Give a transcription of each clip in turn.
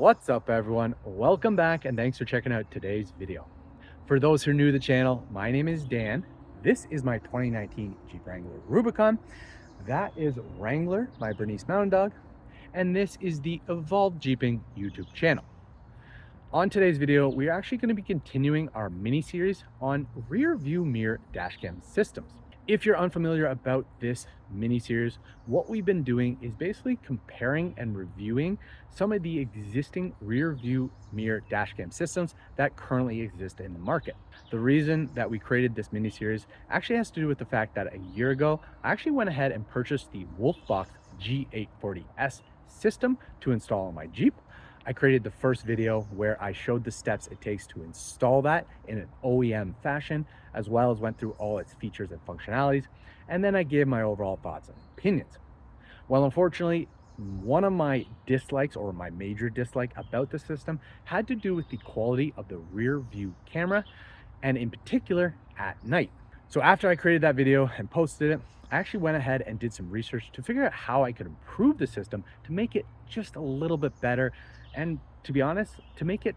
What's up everyone? Welcome back and thanks for checking out today's video. For those who are new to the channel, my name is Dan. This is my 2019 Jeep Wrangler Rubicon. That is Wrangler, my Bernese Mountain Dog. And this is the EvolvedJeepin YouTube channel. On today's video, we're actually going to be continuing our mini-series on Rearview Mirror Dashcam systems. If you're unfamiliar about this mini-series, what we've been doing is basically comparing and reviewing some of the existing Rearview Mirror Dashcam systems that currently exist in the market. The reason that we created this mini-series actually has to do with the fact that a year ago, I actually went ahead and purchased the Wolfbox G840S system to install on my Jeep. I created the first video where I showed the steps it takes to install that in an OEM fashion, as well as went through all its features and functionalities, and then I gave my overall thoughts and opinions. Well, unfortunately, one of my dislikes, or my major dislike about the system, had to do with the quality of the rear view camera, and in particular at night. So after I created that video and posted it, I actually went ahead and did some research to figure out how I could improve the system to make it just a little bit better, and to be honest, to make it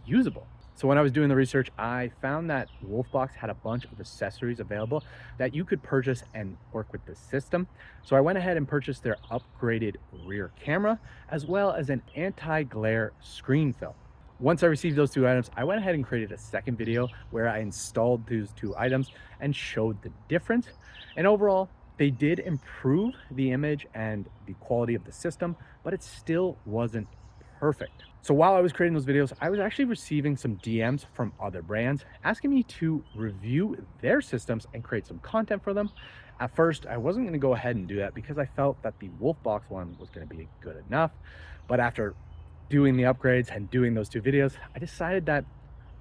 usable. So when I was doing the research, I found that Wolfbox had a bunch of accessories available that you could purchase and work with the system. So I went ahead and purchased their upgraded rear camera, as well as an anti-glare screen film. Once I received those two items, I went ahead and created a second video where I installed those two items and showed the difference. And overall, they did improve the image and the quality of the system, but it still wasn't perfect. So while I was creating those videos, I was actually receiving some DMs from other brands asking me to review their systems and create some content for them. At first, I wasn't going to go ahead and do that because I felt that the Wolfbox one was going to be good enough. But after doing the upgrades and doing those two videos, I decided that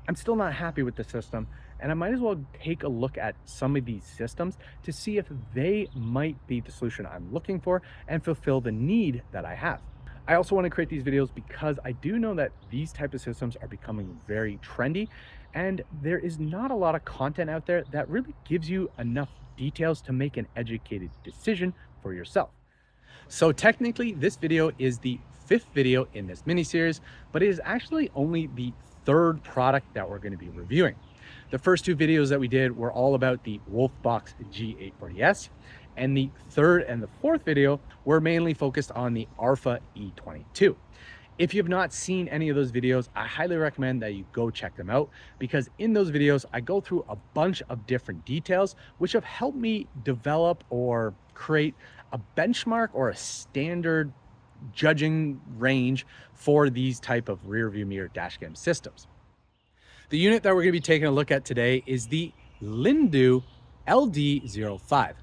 I'm still not happy with the system, and I might as well take a look at some of these systems to see if they might be the solution I'm looking for and fulfill the need that I have. I also want to create these videos because I do know that these type of systems are becoming very trendy, and there is not a lot of content out there that really gives you enough details to make an educated decision for yourself. So technically, this video is the 5th video in this mini-series, but it is actually only the 3rd product that we're going to be reviewing. The first 2 videos that we did were all about the Wolfbox G840S, and the 3rd and the 4th video were mainly focused on the Arfa E22. If you have not seen any of those videos, I highly recommend that you go check them out, because in those videos I go through a bunch of different details which have helped me develop or create a benchmark or a standard judging range for these type of rear view mirror dashcam systems. The unit that we're going to be taking a look at today is the Lingdu LD05.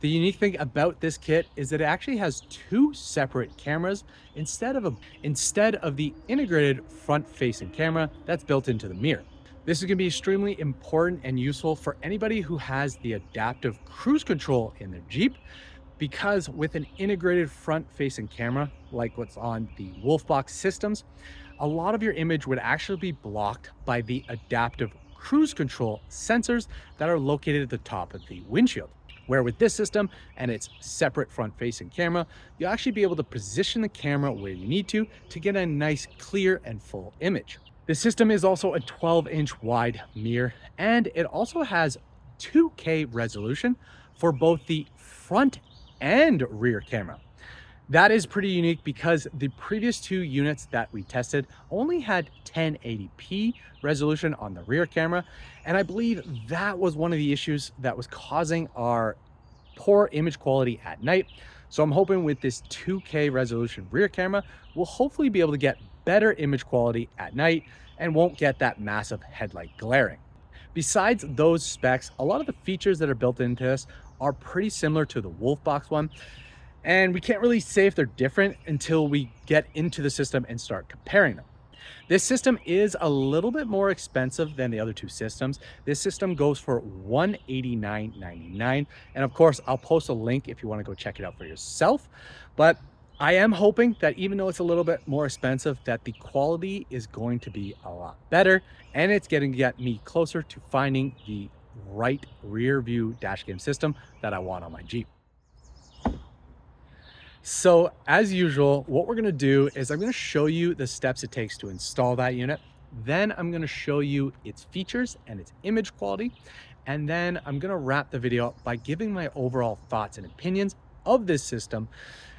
The unique thing about this kit is that it actually has 2 separate cameras instead of the integrated front-facing camera that's built into the mirror. This is going to be extremely important and useful for anybody who has the adaptive cruise control in their Jeep, because with an integrated front-facing camera like what's on the Wolfbox systems, a lot of your image would actually be blocked by the adaptive cruise control sensors that are located at the top of the windshield. Where with this system and its separate front-facing camera, you'll actually be able to position the camera where you need to get a nice, clear and full image. The system is also a 12-inch wide mirror, and it also has 2K resolution for both the front and rear camera. That is pretty unique because the previous 2 units that we tested only had 1080p resolution on the rear camera, and I believe that was one of the issues that was causing our poor image quality at night. So I'm hoping with this 2K resolution rear camera, we'll hopefully be able to get better image quality at night and won't get that massive headlight glaring. Besides those specs, a lot of the features that are built into this are pretty similar to the Wolfbox one, and we can't really say if they're different until we get into the system and start comparing them. This system is a little bit more expensive than the other 2 systems. This system goes for $189.99, and of course I'll post a link if you want to go check it out for yourself. But I am hoping that even though it's a little bit more expensive, that the quality is going to be a lot better, and it's going to get me closer to finding the right rear view dashcam system that I want on my Jeep. So as usual, what we're gonna do is I'm gonna show you the steps it takes to install that unit. Then I'm gonna show you its features and its image quality. And then I'm gonna wrap the video up by giving my overall thoughts and opinions of this system,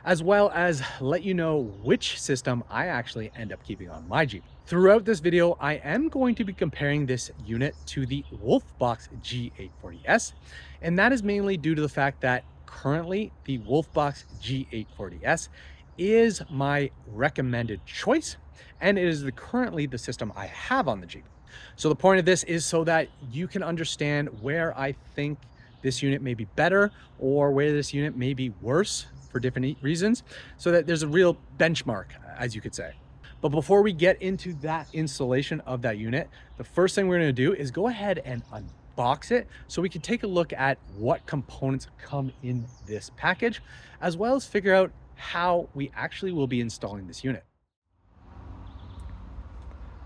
as well as let you know which system I actually end up keeping on my Jeep. Throughout this video, I am going to be comparing this unit to the Wolfbox G840S, and that is mainly due to the fact that currently the Wolfbox G840S is my recommended choice, and it is currently the system I have on the Jeep. So the point of this is so that you can understand where I think this unit may be better or where this unit may be worse for different reasons, so that there's a real benchmark, as you could say. But before we get into that installation of that unit, the first thing we're going to do is go ahead and unbox it so we can take a look at what components come in this package, as well as figure out how we actually will be installing this unit.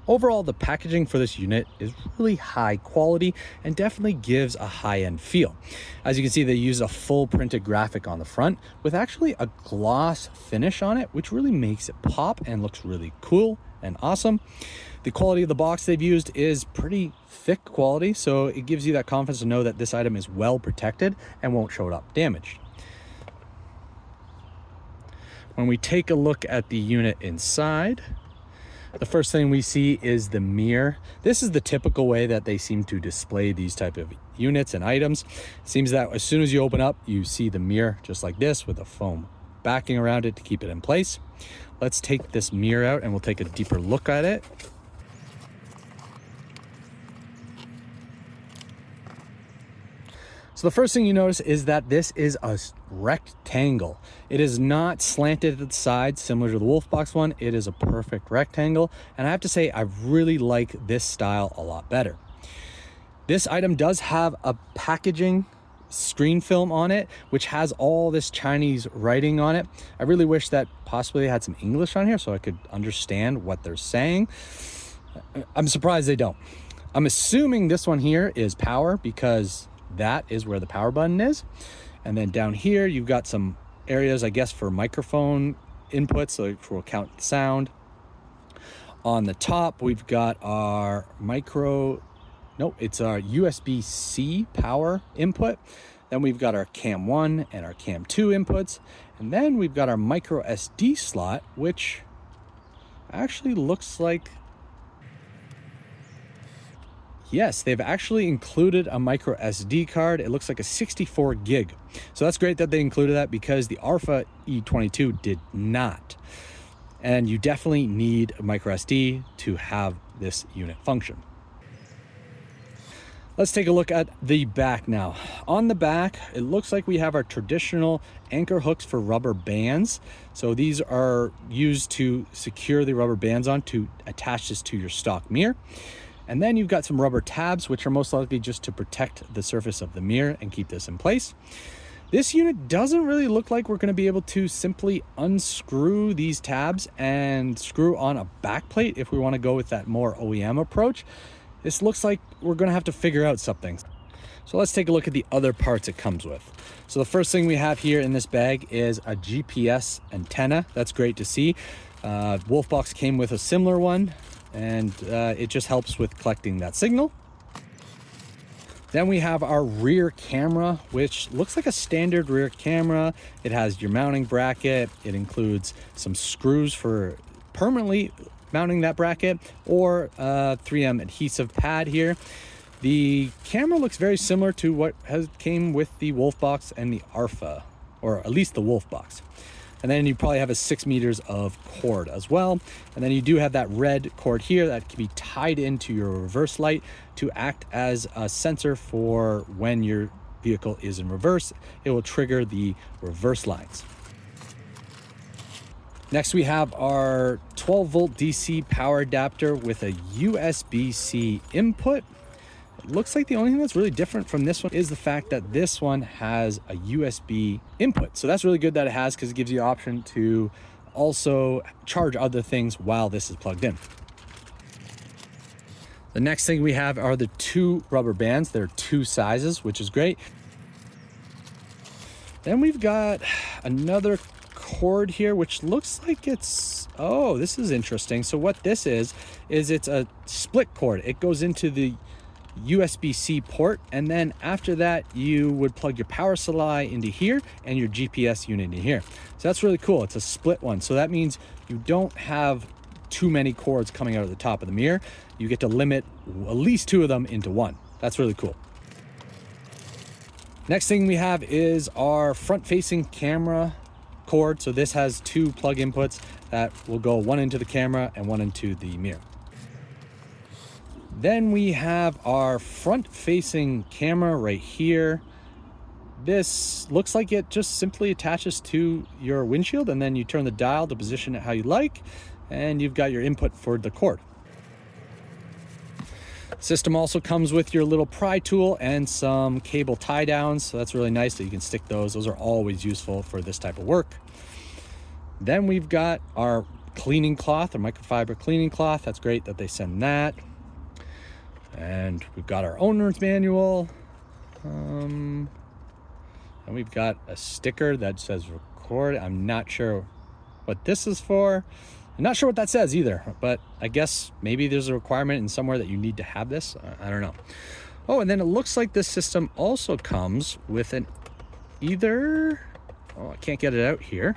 Overall, the packaging for this unit is really high quality and definitely gives a high-end feel. As you can see, they use a full printed graphic on the front with actually a gloss finish on it, which really makes it pop and looks really cool and awesome. The quality of the box they've used is pretty thick quality, so it gives you that confidence to know that this item is well protected and won't show up damaged. When we take a look at the unit inside, the first thing we see is the mirror. This is the typical way that they seem to display these type of units and items. It seems that as soon as you open up, you see the mirror just like this with a foam backing around it to keep it in place. Let's take this mirror out and we'll take a deeper look at it. So the first thing you notice is that this is a rectangle. It is not slanted at the sides similar to the Wolfbox one. It is a perfect rectangle. And I have to say, I really like this style a lot better. This item does have a packaging screen film on it, which has all this Chinese writing on it. I really wish that possibly they had some English on here so I could understand what they're saying. I'm surprised they don't. I'm assuming this one here is power because that is where the power button is. And then down here, you've got some areas, I guess, for microphone inputs, so it will count the sound. On the top, we've got our it's our USB-C power input. Then we've got our Cam 1 and our Cam 2 inputs. And then we've got our micro SD slot, which actually looks like, yes, they've actually included a micro SD card. It looks like a 64 gig. So that's great that they included that because the Alpha E22 did not. And you definitely need a micro SD to have this unit function. Let's take a look at the back now. On the back, it looks like we have our traditional anchor hooks for rubber bands. So these are used to secure the rubber bands on to attach this to your stock mirror. And then you've got some rubber tabs, which are most likely just to protect the surface of the mirror and keep this in place. This unit doesn't really look like we're going to be able to simply unscrew these tabs and screw on a back plate if we want to go with that more OEM approach. This looks like we're going to have to figure out something. So let's take a look at the other parts it comes with. So the first thing we have here in this bag is a GPS antenna. That's great to see. Wolfbox came with a similar one, and it just helps with collecting that signal. Then we have our rear camera, which looks like a standard rear camera. It has your mounting bracket. It includes some screws for permanently mounting that bracket, or a 3M adhesive pad here. The camera looks very similar to what came with the Wolfbox and the Alpha, or at least the Wolfbox. And then you probably have a 6 meters of cord as well. And then you do have that red cord here that can be tied into your reverse light to act as a sensor for when your vehicle is in reverse. It will trigger the reverse lines. Next, we have our 12 volt DC power adapter with a USB-C input. It looks like the only thing that's really different from this one is the fact that this one has a USB input. So that's really good that it has, because it gives you the option to also charge other things while this is plugged in. The next thing we have are the 2 rubber bands. There are 2 sizes, which is great. Then we've got another cord here, which looks like it's, oh, this is interesting. So what this is it's a split cord. It goes into the USB-C port, and then after that you would plug your power supply into here and your GPS unit in here. So that's really cool. It's a split one, so that means you don't have too many cords coming out of the top of the mirror. You get to limit at least 2 of them into one. That's really cool. Next thing we have is our front-facing camera cord. So this has 2 plug inputs that will go one into the camera and one into the mirror. Then we have our front-facing camera right here. This looks like it just simply attaches to your windshield, and then you turn the dial to position it how you like, and you've got your input for the cord. System also comes with your little pry tool and some cable tie downs, so that's really nice that you can stick those. Those are always useful for this type of work. Then we've got our cleaning cloth, or microfiber cleaning cloth. That's great that they send that. And we've got our owner's manual. And we've got a sticker that says record. I'm not sure what this is for. I'm not sure what that says either, but I guess maybe there's a requirement in somewhere that you need to have this. I don't know. Oh, and then it looks like this system also comes with an I can't get it out here.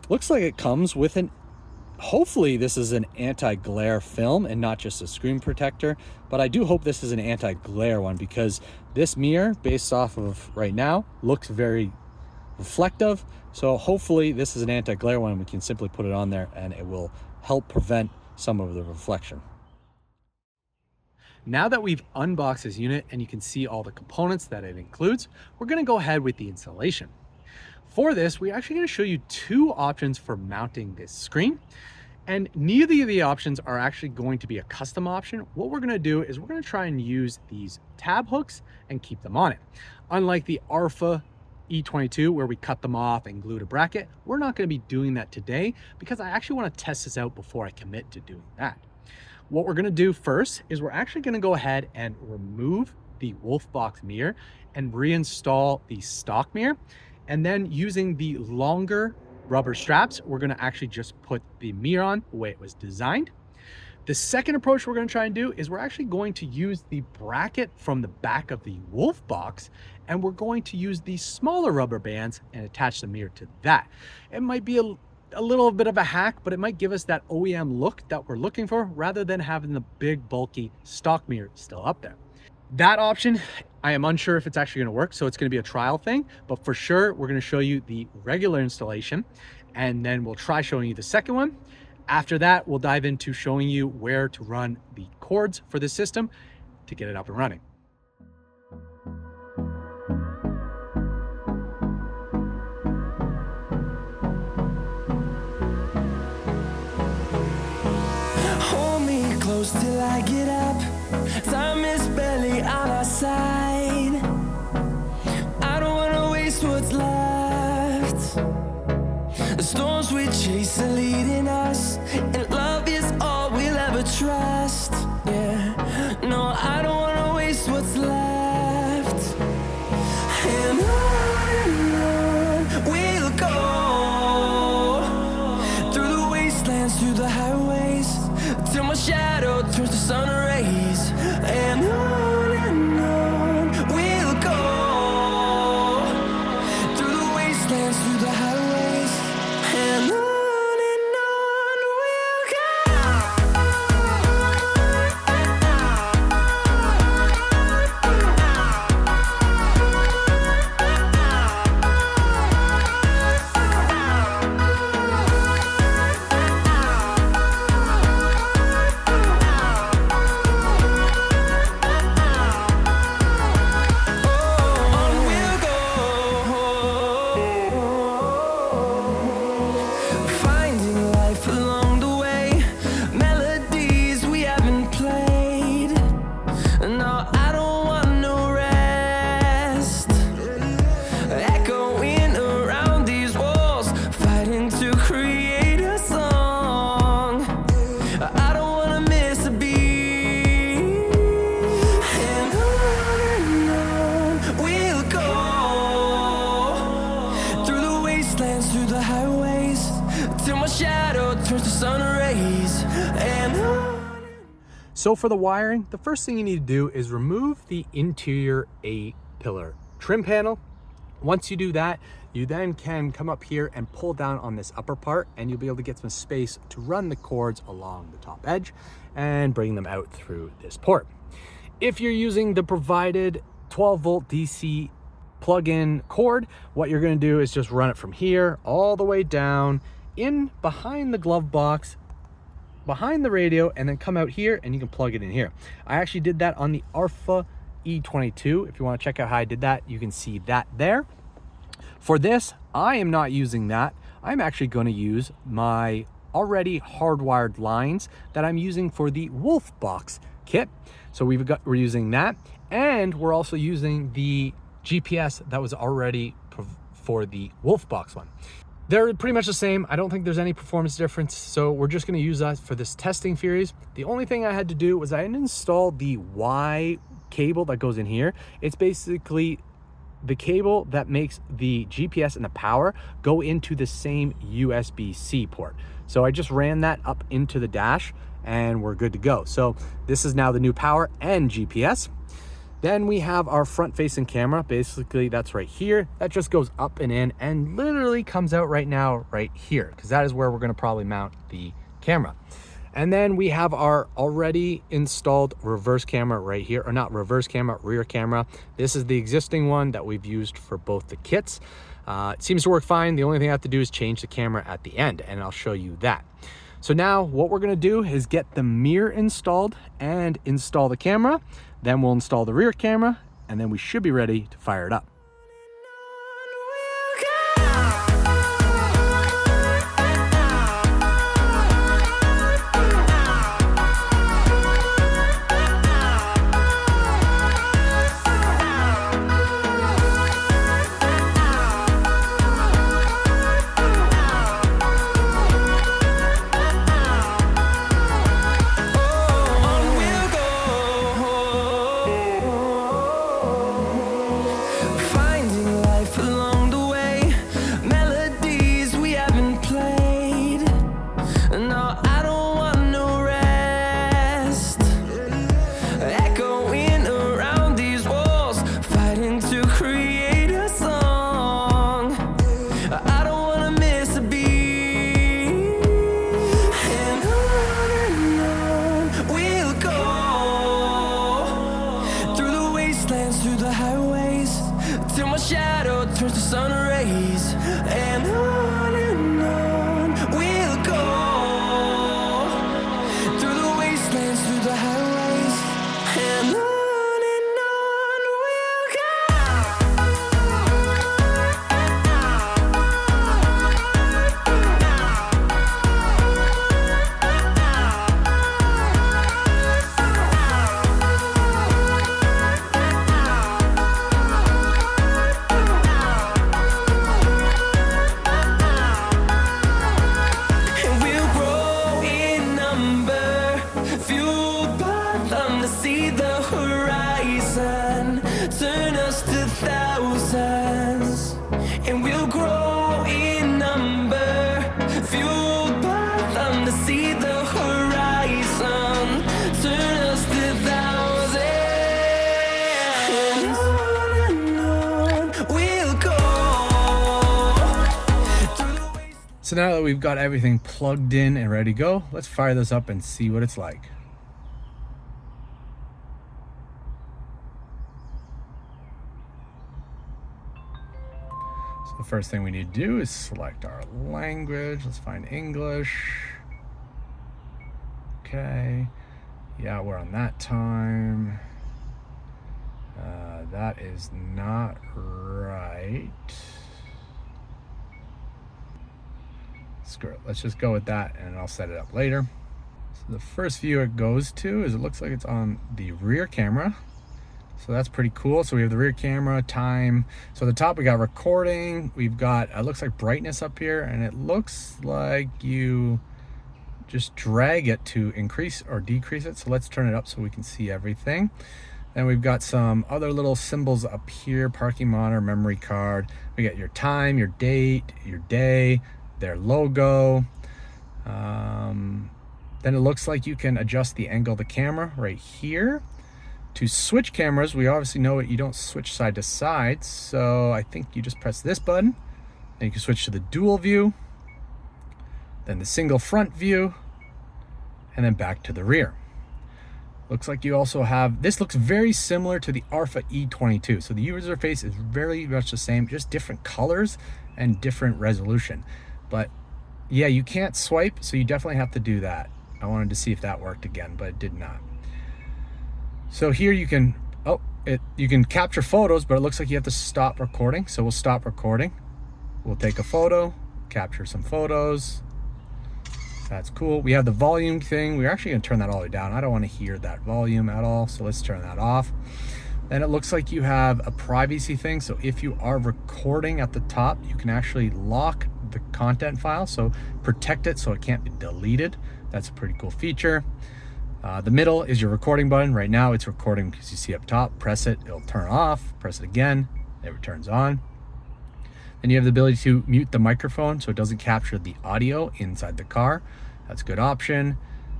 Looks like it comes with hopefully this is an anti-glare film and not just a screen protector, but I do hope this is an anti-glare one, because this mirror, based off of right now, looks very reflective. So hopefully this is an anti-glare one. We can simply put it on there and it will help prevent some of the reflection. Now that we've unboxed this unit and you can see all the components that it includes, we're going to go ahead with the installation. For this, we're actually going to show you 2 options for mounting this screen, and neither of the options are actually going to be a custom option. What we're going to do is we're going to try and use these tab hooks and keep them on it. Unlike the ARFA E22 where we cut them off and glued a bracket, we're not going to be doing that today because I actually want to test this out before I commit to doing that. What we're going to do first is we're actually going to go ahead and remove the Wolfbox mirror and reinstall the stock mirror. And then using the longer rubber straps, we're going to actually just put the mirror on the way it was designed. The second approach we're going to try and do is we're actually going to use the bracket from the back of the Wolfbox, and we're going to use these smaller rubber bands and attach the mirror to that. It might be a little bit of a hack, but it might give us that OEM look that we're looking for rather than having the big bulky stock mirror still up there. That option, I am unsure if it's actually going to work, so it's going to be a trial thing, but for sure we're going to show you the regular installation, and then we'll try showing you the second one. After that, we'll dive into showing you where to run the cords for the system to get it up and running. Hold me close till I get up. Time is barely on our side. I don't wanna waste what's left. The storms we chase are leading us, and love is all we'll ever trust. Yeah, no, I don't wanna waste what's left. And on we'll go, through the wastelands, through the highways, till my shadow turns to sun rays. And on we'll go, through the wastelands, through the highways, and on we'll go. So for the wiring, the first thing you need to do is remove the interior A-pillar trim panel. Once you do that, you then can come up here and pull down on this upper part, and you'll be able to get some space to run the cords along the top edge and bring them out through this port. If you're using the provided 12-volt DC plug-in cord, what you're going to do is just run it from here all the way down in behind the glove box, behind the radio, and then come out here and you can plug it in here. I actually did that on the Alpha E22. If you want to check out how I did that, you can see that there. For this, I am not using that. I'm actually going to use my already hardwired lines that I'm using for the Wolfbox kit. So we're using that, and we're also using the GPS that was already for the Wolfbox one. They're pretty much the same. I don't think there's any performance difference, so we're just going to use that for this testing series. The only thing I had to do was I installed the Y cable that goes in here. It's basically the cable that makes the GPS and the power go into the same USB-C port. So I just ran that up into the dash and we're good to go. So this is now the new power and GPS. Then we have our front facing camera. Basically that's right here. That just goes up and in and literally comes out right now, right here, because that is where we're gonna probably mount the camera. And then we have our already installed reverse camera right here, or not reverse camera, rear camera. This is the existing one that we've used for both the kits. It seems to work fine. The only thing I have to do is change the camera at the end, and I'll show you that. So now what we're gonna do is get the mirror installed and install the camera. Then we'll install the rear camera, and then we should be ready to fire it up. So now that we've got everything plugged in and ready to go, let's fire this up and see what it's like. So the first thing we need to do is select our language. Let's find English. Okay. Yeah, we're on that time. That is not right. Screw it, let's just go with that and I'll set it up later. So the first view it goes to is, it looks like it's on the rear camera. So that's pretty cool. So we have the rear camera, time. So at the top we got recording. We've got, it looks like brightness up here, and it looks like you just drag it to increase or decrease it. So let's turn it up so we can see everything. Then we've got some other little symbols up here, parking monitor, memory card. We got your time, your date, your day, their logo. Then it looks like you can adjust the angle of the camera right here. To switch cameras, we obviously know it, you don't switch side to side, so I think you just press this button, and you can switch to the dual view, then the single front view, and then back to the rear. Looks like you also have, this looks very similar to the Alpha E22, so the user interface is very much the same, just different colors and different resolution. But yeah, you can't swipe, so you definitely have to do that. I wanted to see if that worked again, but it did not. So here you can, you can capture photos, but it looks like you have to stop recording. So we'll stop recording. We'll take a photo, capture some photos. That's cool. We have the volume thing. We're actually gonna turn that all the way down. I don't wanna hear that volume at all, so let's turn that off. Then it looks like you have a privacy thing. So if you are recording at the top, you can actually lock the content file, so protect it so it can't be deleted. That's a pretty cool feature. The middle is your recording button. Right now it's recording because you see up top, press it, it'll turn off, press it again, it returns on. Then you have the ability to mute the microphone so it doesn't capture the audio inside the car. That's a good option.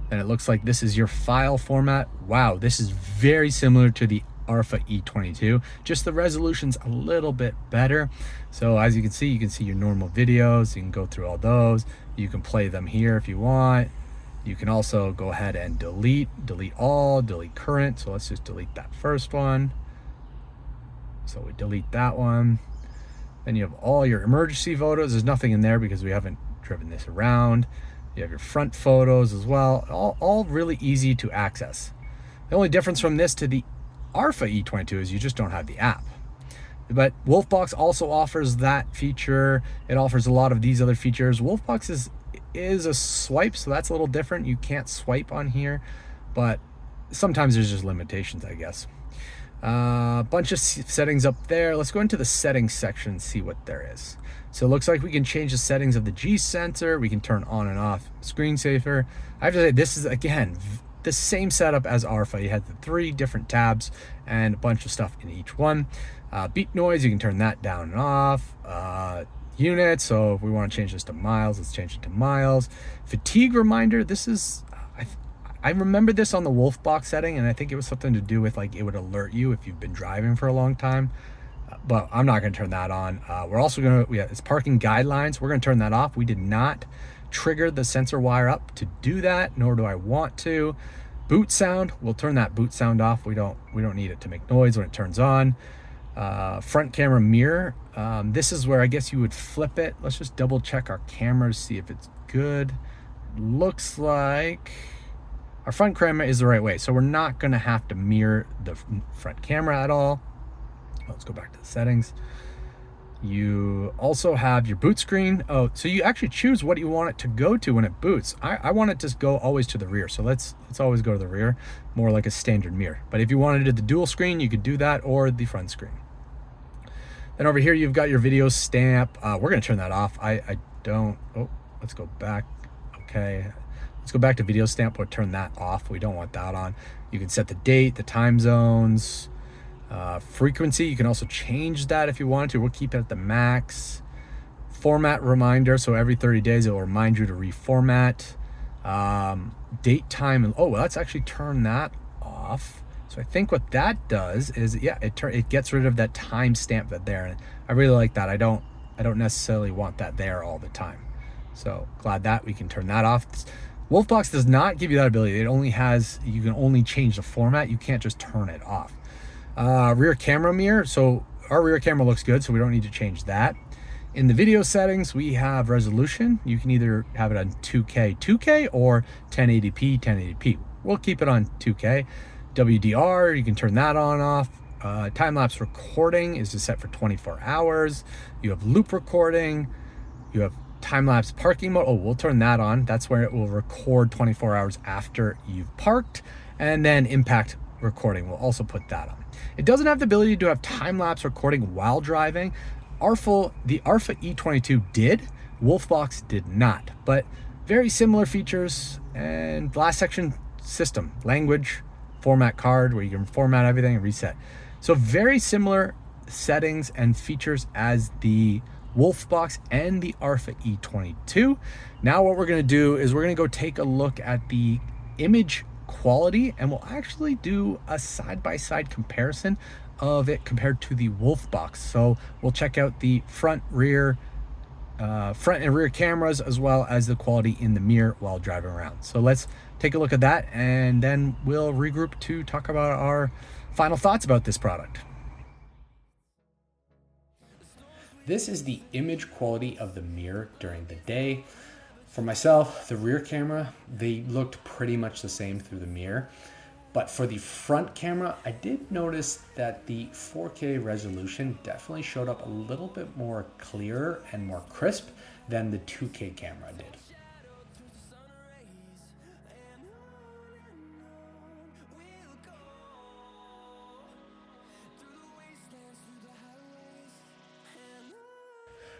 Then it looks like this is your file format. Wow, this is very similar to the Alpha E22, just the resolution's a little bit better. So as you can see your normal videos, you can go through all those, you can play them here if you want. You can also go ahead and delete all, delete current. So let's just delete that first one. So we delete that one. Then you have all your emergency photos. There's nothing in there because we haven't driven this around. You have your front photos as well. All really easy to access. The only difference from this to the Alpha E22 is you just don't have the app. But Wolfbox also offers that feature. It offers a lot of these other features. Wolfbox is a swipe, so that's a little different. You can't swipe on here, but sometimes there's just limitations, I guess. Bunch of settings up there. Let's go into the settings section and see what there is. So it looks like we can change the settings of the G sensor. We can turn on and off screensaver. I have to say, this is again the same setup as Alpha. You had the 3 different tabs and a bunch of stuff in each one. Beep noise, you can turn that down and off. Units, so if we want to change this to miles, let's change it to miles. Fatigue reminder, this is, I remember this on the Wolfbox setting, and I think it was something to do with like it would alert you if you've been driving for a long time, but I'm not going to turn that on. We're also going to, it's parking guidelines, we're going to turn that off. We did not trigger the sensor wire up to do that, nor do I want to. Boot sound, we'll turn that boot sound off. We don't need it to make noise when it turns on. Front camera mirror, this is where I guess you would flip it. Let's just double check our cameras, see if it's good. Looks like our front camera is the right way, so we're not going to have to mirror the front camera at all. Let's go back to the settings. You also have your boot screen. Oh, so you actually choose what you want it to go to when it boots. I want it to go always to the rear, so let's always go to the rear, more like a standard mirror. But if you wanted it the dual screen, you could do that, or the front screen. Then over here you've got your video stamp. We're going to turn that off. I don't, oh, let's go back. Okay, let's go back to video stamp. We'll turn that off. We don't want that on. You can set the date, the time zones, frequency. You can also change that if you wanted to. We'll keep it at the max. Format reminder, so every 30 days it will remind you to reformat. Date, time, and oh, well, let's actually turn that off. So I think what that does is, yeah, it gets rid of that timestamp that there, and I really like that. I don't necessarily want that there all the time. So glad that we can turn that off. Wolfbox does not give you that ability. It only has, you can only change the format. You can't just turn it off. Rear camera mirror. So our rear camera looks good, so we don't need to change that. In the video settings, we have resolution. You can either have it on 2K or 1080p 1080p. We'll keep it on 2K. WDR, you can turn that on off. Time-lapse recording is set for 24 hours. You have loop recording. You have time-lapse parking mode. Oh, we'll turn that on. That's where it will record 24 hours after you've parked. And then impact recording, we'll also put that on. It doesn't have the ability to have time-lapse recording while driving. The Alpha E22 did, Wolfbox did not, but very similar features. And last section, system, language, format card, where you can format everything and reset. So very similar settings and features as the Wolfbox and the Alpha E22. Now what we're gonna do is we're gonna go take a look at the image quality, and we'll actually do a side-by-side comparison of it compared to the Wolfbox. So we'll check out the front and rear cameras, as well as the quality in the mirror while driving around. So let's take a look at that, and then we'll regroup to talk about our final thoughts about this product. This is the image quality of the mirror during the day. For myself, the rear camera, they looked pretty much the same through the mirror. But for the front camera, I did notice that the 4K resolution definitely showed up a little bit more clearer and more crisp than the 2K camera did.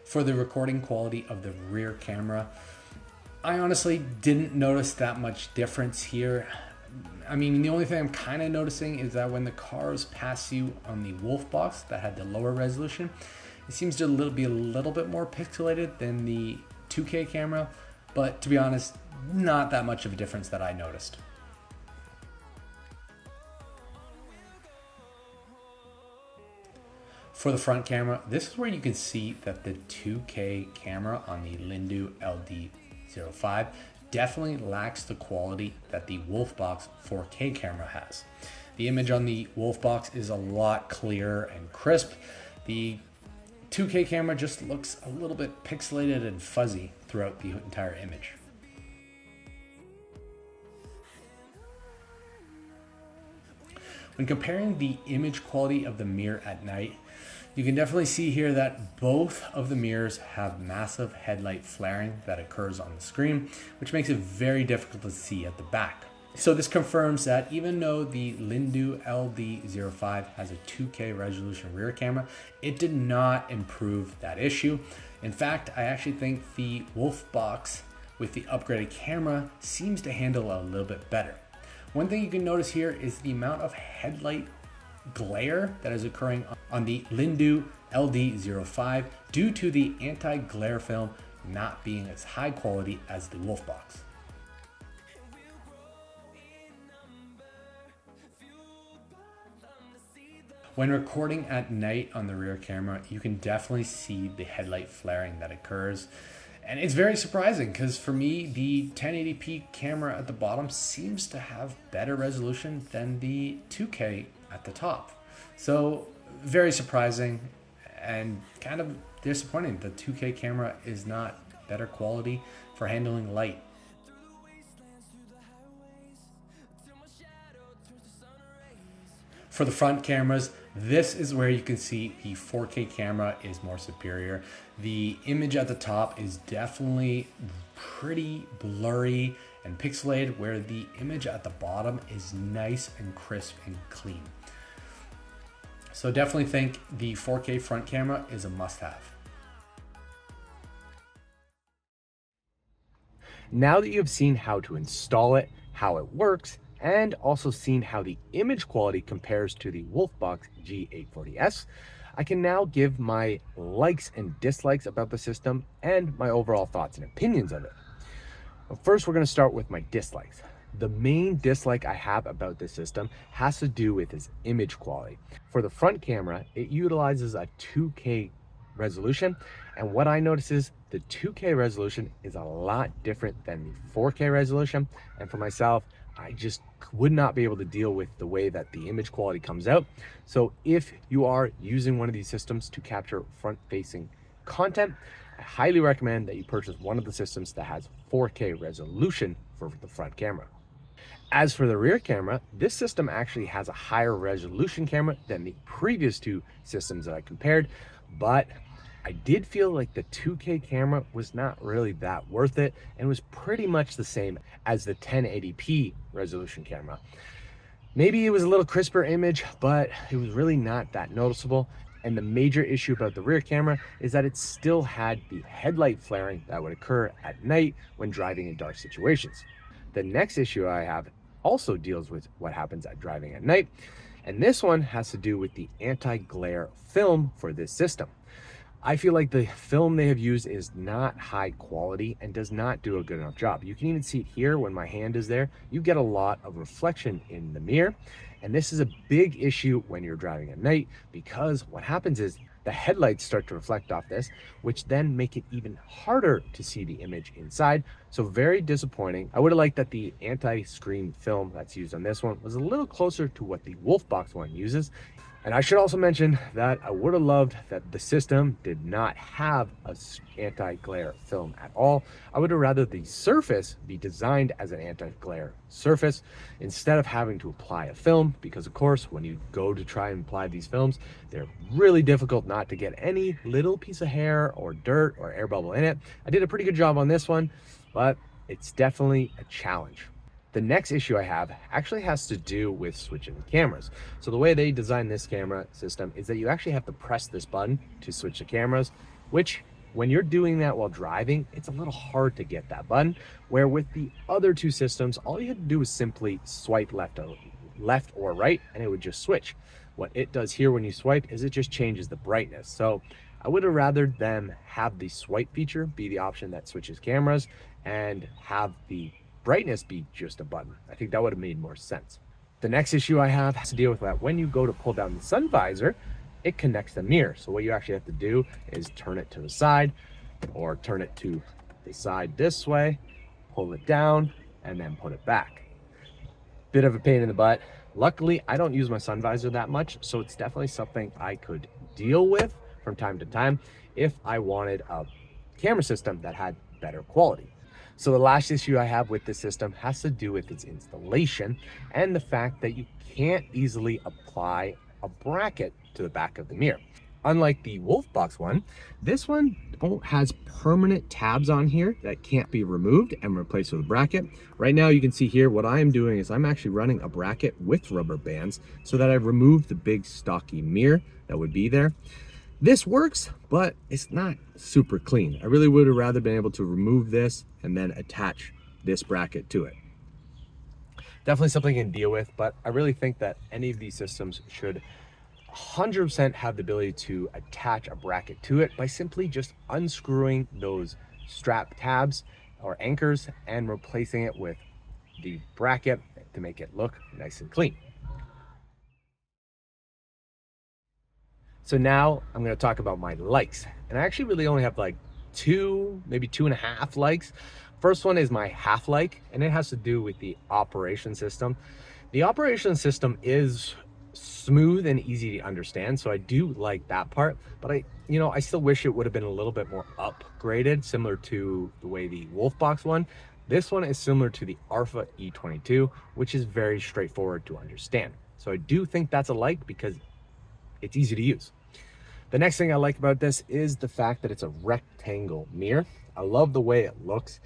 For the recording quality of the rear camera, I honestly didn't notice that much difference here. I mean, the only thing I'm kind of noticing is that when the cars pass you on the Wolfbox that had the lower resolution, it seems to be a little bit more pixelated than the 2K camera, but to be honest, not that much of a difference that I noticed. For the front camera, this is where you can see that the 2K camera on the Lingdu LD05 definitely lacks the quality that the Wolfbox 4K camera has. The image on the Wolfbox is a lot clearer and crisp. The 2K camera just looks a little bit pixelated and fuzzy throughout the entire image. When comparing the image quality of the mirror at night, you can definitely see here that both of the mirrors have massive headlight flaring that occurs on the screen, which makes it very difficult to see at the back. So this confirms that even though the Lingdu LD05 has a 2K resolution rear camera, it did not improve that issue. In fact, I actually think the Wolfbox with the upgraded camera seems to handle it a little bit better. One thing you can notice here is the amount of headlight glare that is occurring on the Lingdu LD05 due to the anti-glare film not being as high quality as the Wolfbox. When recording at night on the rear camera, you can definitely see the headlight flaring that occurs. And it's very surprising because for me, the 1080p camera at the bottom seems to have better resolution than the 2K at the top. So very surprising and kind of disappointing. The 2K camera is not better quality for handling light. For the front cameras, this is where you can see the 4K camera is more superior. The image at the top is definitely pretty blurry and pixelated, where the image at the bottom is nice and crisp and clean. So definitely think the 4K front camera is a must-have. Now that you've seen how to install it, how it works, and also seen how the image quality compares to the Wolfbox G840S, I can now give my likes and dislikes about the system and my overall thoughts and opinions of it. But first, we're going to start with my dislikes. The main dislike I have about this system has to do with its image quality. For the front camera, it utilizes a 2K resolution, and what I notice is the 2K resolution is a lot different than the 4K resolution, and for myself, I just would not be able to deal with the way that the image quality comes out. So if you are using one of these systems to capture front-facing content, I highly recommend that you purchase one of the systems that has 4K resolution for the front camera. As for the rear camera, this system actually has a higher resolution camera than the previous two systems that I compared, but I did feel like the 2K camera was not really that worth it and was pretty much the same as the 1080p resolution camera. Maybe it was a little crisper image, but it was really not that noticeable. And the major issue about the rear camera is that it still had the headlight flaring that would occur at night when driving in dark situations. The next issue I have also deals with what happens at driving at night, and this one has to do with the anti-glare film for this system. I feel like the film they have used is not high quality and does not do a good enough job. You can even see it here when my hand is there. You get a lot of reflection in the mirror. And this is a big issue when you're driving at night, because what happens is the headlights start to reflect off this, which then make it even harder to see the image inside. So very disappointing. I would have liked that the anti-screen film that's used on this one was a little closer to what the Wolfbox one uses. And I should also mention that I would have loved that the system did not have a anti-glare film at all. I would have rather the surface be designed as an anti-glare surface instead of having to apply a film, because of course, when you go to try and apply these films, they're really difficult not to get any little piece of hair or dirt or air bubble in it. I did a pretty good job on this one, but it's definitely a challenge. The next issue I have actually has to do with switching the cameras. So the way they designed this camera system is that you actually have to press this button to switch the cameras, which when you're doing that while driving, it's a little hard to get that button, where with the other two systems, all you had to do was simply swipe left or right, and it would just switch. What it does here when you swipe is it just changes the brightness. So I would have rather them have the swipe feature be the option that switches cameras and have the brightness be just a button. I think that would have made more sense. The next issue I have has to deal with that when you go to pull down the sun visor, it connects the mirror. So what you actually have to do is turn it to the side or turn it to the side this way, pull it down, and then put it back. Bit of a pain in the butt. Luckily, I don't use my sun visor that much, so it's definitely something I could deal with from time to time if I wanted a camera system that had better quality. So the last issue I have with this system has to do with its installation and the fact that you can't easily apply a bracket to the back of the mirror. Unlike the Wolfbox one, this one has permanent tabs on here that can't be removed and replaced with a bracket. Right now you can see here what I am doing is I'm actually running a bracket with rubber bands so that I've removed the big stocky mirror that would be there. This works, but it's not super clean. I really would have rather been able to remove this and then attach this bracket to it. Definitely something you can deal with, but I really think that any of these systems should 100% have the ability to attach a bracket to it by simply just unscrewing those strap tabs or anchors and replacing it with the bracket to make it look nice and clean. So now I'm going to talk about my likes, and I actually really only have like maybe 2.5 likes. First one is my half like, and it has to do with the operation system. The operation system is smooth and easy to understand, so I do like that part, but I still wish it would have been a little bit more upgraded, similar to the way the Wolfbox one. This one is similar to the Arfa E22, which is very straightforward to understand. So I do think that's a like because it's easy to use. The next thing I like about this is the fact that it's a rectangle mirror. I love the way it looks.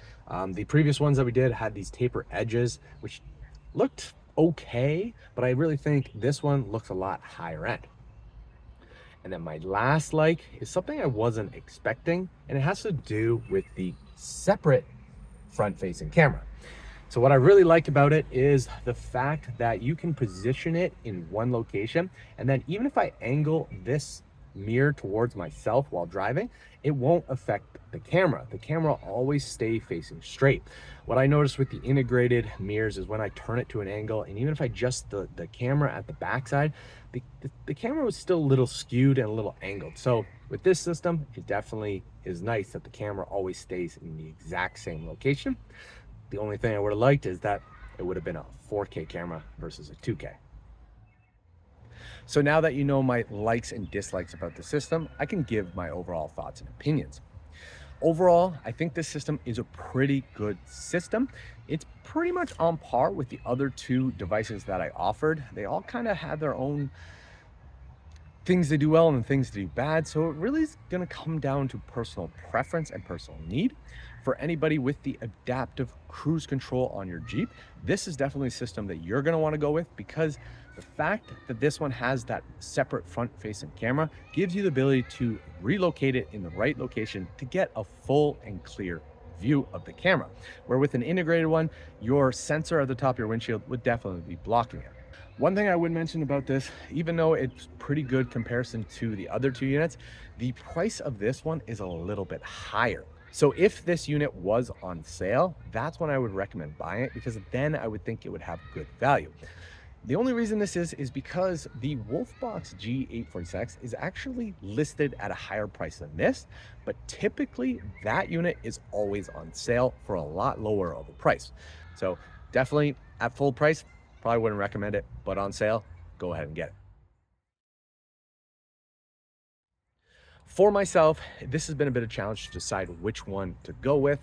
The previous ones that we did had these taper edges, which looked okay, but I really think this one looks a lot higher end. And then my last like is something I wasn't expecting, and it has to do with the separate front-facing camera. So what I really like about it is the fact that you can position it in one location, and then even if I angle this mirror towards myself while driving, it won't affect the camera. The camera will always stay facing straight. What I noticed with the integrated mirrors is when I turn it to an angle, and even if I adjust the camera at the backside, the camera was still a little skewed and a little angled. So with this system, it definitely is nice that the camera always stays in the exact same location. The only thing I would have liked is that it would have been a 4K camera versus a 2K. So now that you know my likes and dislikes about the system, I can give my overall thoughts and opinions. Overall, I think this system is a pretty good system. It's pretty much on par with the other two devices that I offered. They all kind of have their own things they do well and things they do bad. So it really is going to come down to personal preference and personal need. For anybody with the adaptive cruise control on your Jeep, this is definitely a system that you're going to want to go with, because the fact that this one has that separate front-facing camera gives you the ability to relocate it in the right location to get a full and clear view of the camera. Where with an integrated one, your sensor at the top of your windshield would definitely be blocking it. One thing I would mention about this, even though it's pretty good comparison to the other two units, the price of this one is a little bit higher. So if this unit was on sale, that's when I would recommend buying it, because then I would think it would have good value. The only reason this is because the Wolfbox G840S is actually listed at a higher price than this, but typically that unit is always on sale for a lot lower of a price. So definitely at full price, probably wouldn't recommend it, but on sale, go ahead and get it. For myself, this has been a bit of a challenge to decide which one to go with.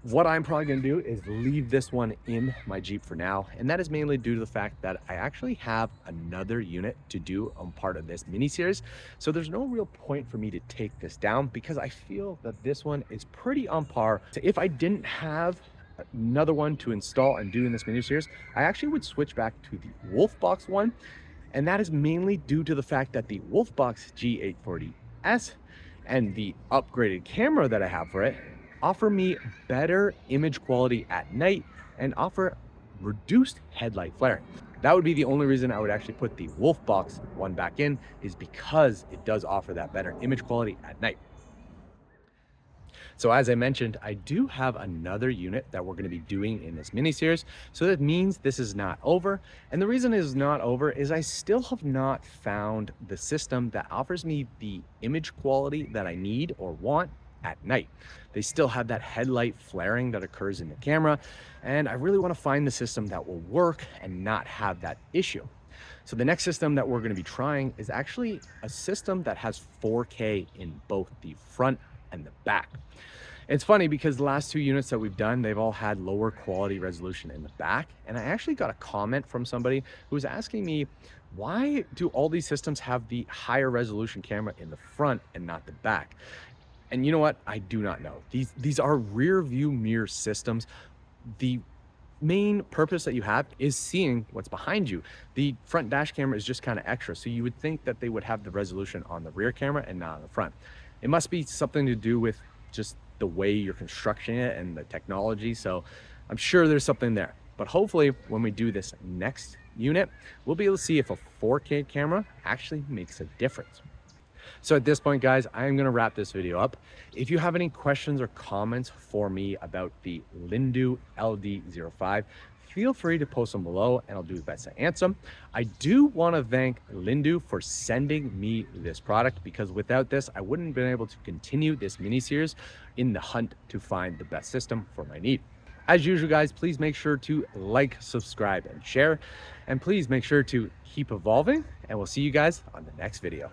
What I'm probably going to do is leave this one in my Jeep for now, and that is mainly due to the fact that I actually have another unit to do on part of this mini series. So there's no real point for me to take this down, because I feel that this one is pretty on par. So if I didn't have another one to install and do in this mini series, I actually would switch back to the Wolfbox one. And that is mainly due to the fact that the Wolfbox G840S and the upgraded camera that I have for it offer me better image quality at night and offer reduced headlight flaring. That would be the only reason I would actually put the Wolfbox one back in, is because it does offer that better image quality at night. So as I mentioned, I do have another unit that we're going to be doing in this mini series. So that means this is not over. And the reason it is not over is I still have not found the system that offers me the image quality that I need or want at night. They still have that headlight flaring that occurs in the camera, and I really want to find the system that will work and not have that issue. So the next system that we're going to be trying is actually a system that has 4K in both the front and the back. It's funny because the last two units that we've done, they've all had lower quality resolution in the back. And I actually got a comment from somebody who was asking me, why do all these systems have the higher resolution camera in the front and not the back? And you know what? I do not know. These are rear view mirror systems. The main purpose that you have is seeing what's behind you. The front dash camera is just kind of extra. So you would think that they would have the resolution on the rear camera and not on the front. It must be something to do with just the way you're constructing it and the technology. So I'm sure there's something there. But hopefully when we do this next unit, we'll be able to see if a 4K camera actually makes a difference. So at this point, guys, I am going to wrap this video up. If you have any questions or comments for me about the Lingdu LD05, feel free to post them below and I'll do the best to answer them. I do want to thank Lingdu for sending me this product, because without this, I wouldn't have been able to continue this mini series in the hunt to find the best system for my need. As usual, guys, please make sure to like, subscribe, and share. And please make sure to keep evolving, and we'll see you guys on the next video.